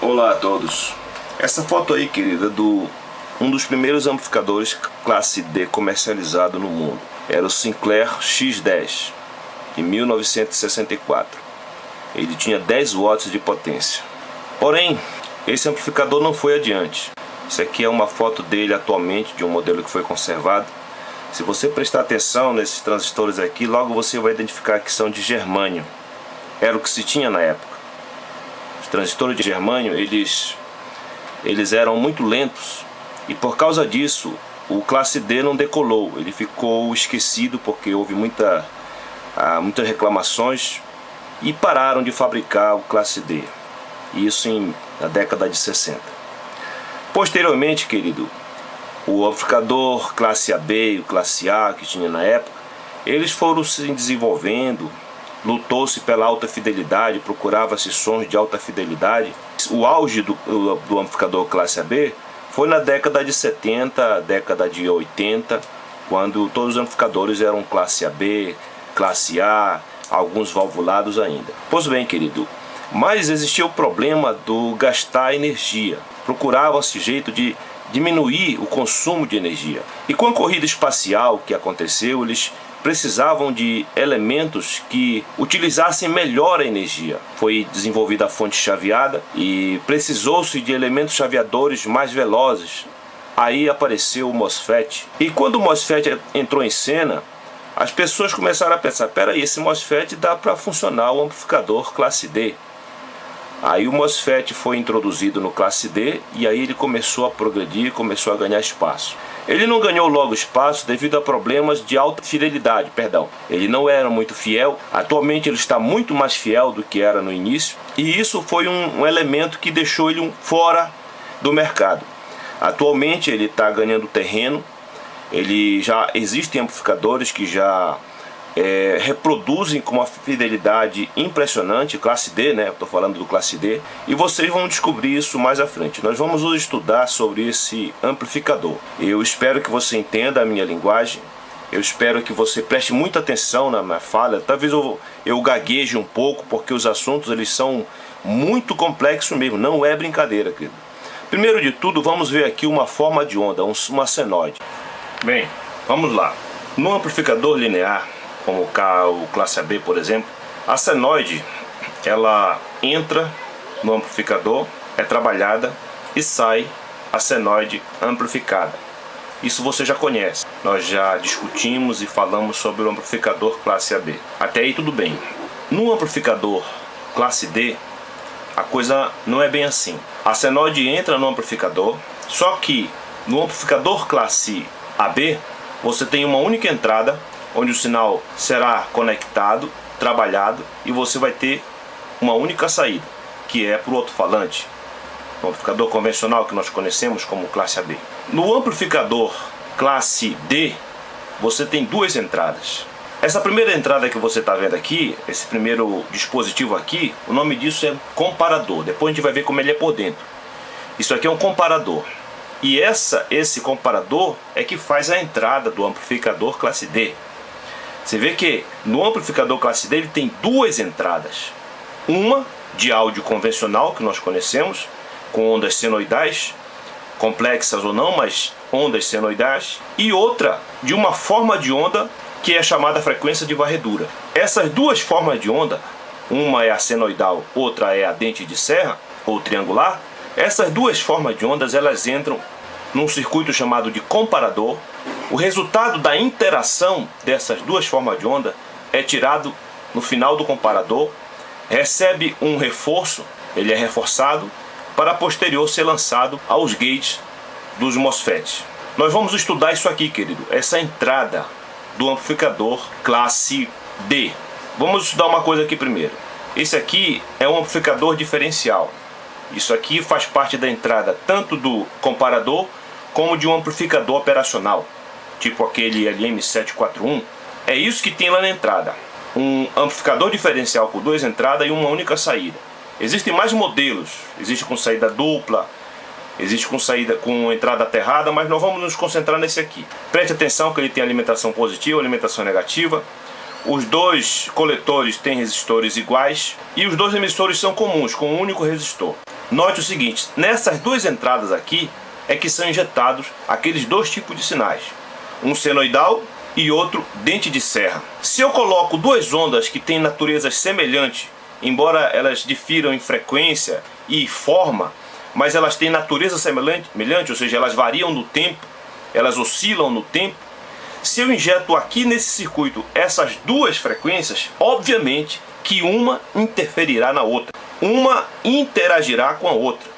Olá a todos. Essa foto aí, querida, um dos primeiros amplificadores classe D comercializado no mundo. Era o Sinclair X10, de 1964. Ele tinha 10 watts de potência. Porém, esse amplificador não foi adiante. Isso aqui é uma foto dele atualmente, de um modelo que foi conservado. Se você prestar atenção nesses transistores aqui, logo você vai identificar que são de germânio. Era o que se tinha na época. Os transistores de germânio, eles eram muito lentos. E por causa disso, o classe D não decolou. Ele ficou esquecido porque houve muitas reclamações e pararam de fabricar o classe D. Isso na década de 60. Posteriormente, querido, o amplificador classe AB e o classe A que tinha na época, eles foram se desenvolvendo, lutou-se pela alta fidelidade, procurava-se sons de alta fidelidade. O auge do amplificador classe AB foi na década de 70, década de 80, quando todos os amplificadores eram classe AB, classe A, alguns valvulados ainda. Pois bem, querido, mas existia o problema do gastar energia. Procurava-se jeito de diminuir o consumo de energia. E com a corrida espacial que aconteceu, eles precisavam de elementos que utilizassem melhor a energia. Foi desenvolvida a fonte chaveada e precisou-se de elementos chaveadores mais velozes. Aí apareceu o MOSFET. E quando o MOSFET entrou em cena, as pessoas começaram a pensar: peraí, esse MOSFET dá para funcionar o amplificador classe D. Aí o MOSFET foi introduzido no classe D e aí ele começou a progredir, começou a ganhar espaço. Ele não ganhou logo espaço devido a problemas de alta fidelidade, Ele não era muito fiel. Atualmente ele está muito mais fiel do que era no início. E isso foi um elemento que deixou ele fora do mercado. Atualmente ele está ganhando terreno. Já existem amplificadores que já reproduzem com uma fidelidade impressionante, classe D, né? Estou falando do classe D, e vocês vão descobrir isso mais à frente. Nós vamos hoje estudar sobre esse amplificador. Eu espero que você entenda a minha linguagem, eu espero que você preste muita atenção na minha fala. Talvez eu gagueje um pouco, porque os assuntos eles são muito complexos mesmo, não é brincadeira, querido. Primeiro de tudo, vamos ver aqui uma forma de onda, uma senoide. Bem, vamos lá. No amplificador linear, como o classe AB, por exemplo, a senoide, ela entra no amplificador, é trabalhada e sai a senoide amplificada. Isso você já conhece. Nós já discutimos e falamos sobre o amplificador classe AB. Até aí tudo bem. No amplificador classe D, a coisa não é bem assim. A senoide entra no amplificador, só que no amplificador classe AB, você tem uma única entrada, onde o sinal será conectado, trabalhado, e você vai ter uma única saída, que é para o alto-falante, o amplificador convencional que nós conhecemos como classe AB. No amplificador classe D, você tem duas entradas. Essa primeira entrada que você está vendo aqui, esse primeiro dispositivo aqui, o nome disso é comparador. Depois a gente vai ver como ele é por dentro. Isso aqui é um comparador. E esse comparador é que faz a entrada do amplificador classe D. Você vê que no amplificador classe D ele tem duas entradas. Uma de áudio convencional, que nós conhecemos, com ondas senoidais, complexas ou não, mas ondas senoidais. E outra de uma forma de onda que é chamada frequência de varredura. Essas duas formas de onda, uma é a senoidal, outra é a dente de serra ou triangular. Essas duas formas de ondas, elas entram num circuito chamado de comparador. O resultado da interação dessas duas formas de onda é tirado no final do comparador, recebe um reforço, ele é reforçado, para posterior ser lançado aos gates dos MOSFETs. Nós vamos estudar isso aqui, querido, essa entrada do amplificador classe D. Vamos estudar uma coisa aqui primeiro. Esse aqui é um amplificador diferencial. Isso aqui faz parte da entrada tanto do comparador como de um amplificador operacional, tipo aquele LM741. É isso que tem lá na entrada. Um amplificador diferencial com duas entradas e uma única saída. Existem mais modelos. Existe com saída dupla, existe com entrada aterrada, mas nós vamos nos concentrar nesse aqui. Preste atenção que ele tem alimentação positiva, alimentação negativa. Os dois coletores têm resistores iguais e os dois emissores são comuns, com um único resistor. Note o seguinte, nessas duas entradas aqui é que são injetados aqueles dois tipos de sinais, um senoidal e outro dente de serra. Se eu coloco duas ondas que têm naturezas semelhantes, embora elas difiram em frequência e forma, mas elas têm natureza semelhante, ou seja, elas variam no tempo, elas oscilam no tempo. Se eu injeto aqui nesse circuito essas duas frequências, obviamente que uma interferirá na outra, uma interagirá com a outra.